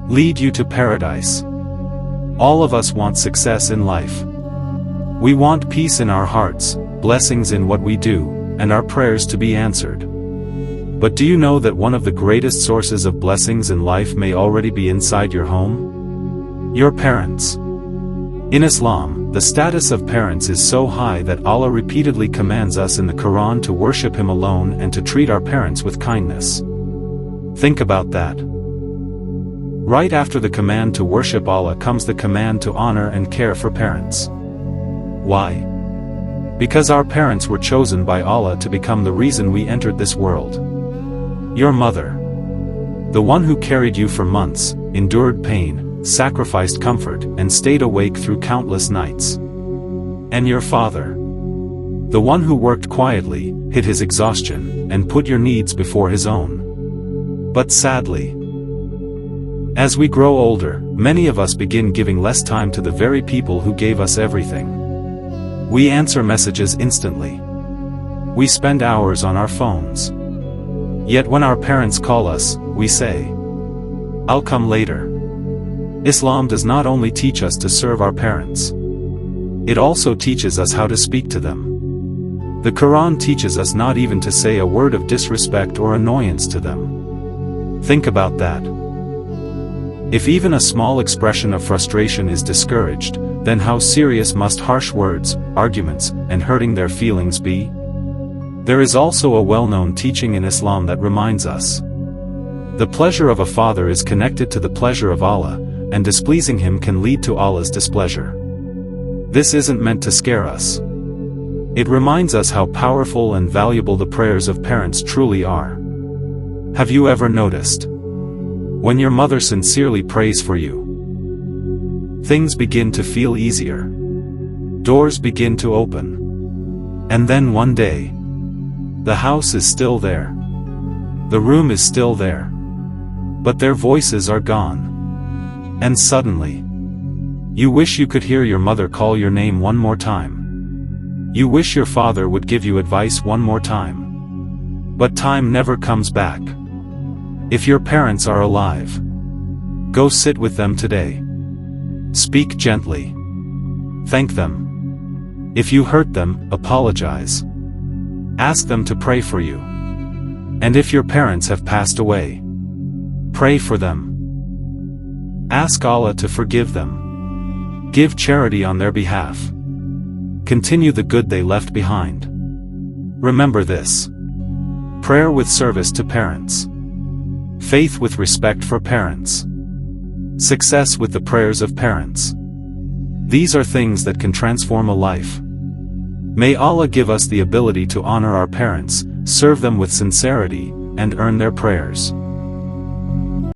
lead you to paradise. All of us want success in life. We want peace in our hearts, blessings in what we do, and our prayers to be answered. But do you know that one of the greatest sources of blessings in life may already be inside your home? Your parents. In Islam, the status of parents is so high that Allah repeatedly commands us in the Quran to worship Him alone and to treat our parents with kindness. Think about that. Right after the command to worship Allah comes the command to honor and care for parents. Why? Because our parents were chosen by Allah to become the reason we entered this world. Your mother. The one who carried you for months, endured pain, sacrificed comfort, and stayed awake through countless nights. And your father. The one who worked quietly, hid his exhaustion, and put your needs before his own. But sadly, as we grow older, many of us begin giving less time to the very people who gave us everything. We answer messages instantly. We spend hours on our phones. Yet when our parents call us, we say, "I'll come later." Islam does not only teach us to serve our parents. It also teaches us how to speak to them. The Quran teaches us not even to say a word of disrespect or annoyance to them. Think about that. If even a small expression of frustration is discouraged, then how serious must harsh words, arguments, and hurting their feelings be? There is also a well-known teaching in Islam that reminds us. The pleasure of a father is connected to the pleasure of Allah, and displeasing Him can lead to Allah's displeasure. This isn't meant to scare us. It reminds us how powerful and valuable the prayers of parents truly are. Have you ever noticed? When your mother sincerely prays for you, things begin to feel easier. Doors begin to open. And then one day, the house is still there. The room is still there. But their voices are gone. And suddenly, you wish you could hear your mother call your name one more time. You wish your father would give you advice one more time. But time never comes back. If your parents are alive, go sit with them today. Speak gently. Thank them. If you hurt them, apologize. Ask them to pray for you. And if your parents have passed away, pray for them. Ask Allah to forgive them. Give charity on their behalf. Continue the good they left behind. Remember this. Prayer with service to parents. Faith with respect for parents. Success with the prayers of parents. These are things that can transform a life. May Allah give us the ability to honor our parents, serve them with sincerity, and earn their prayers.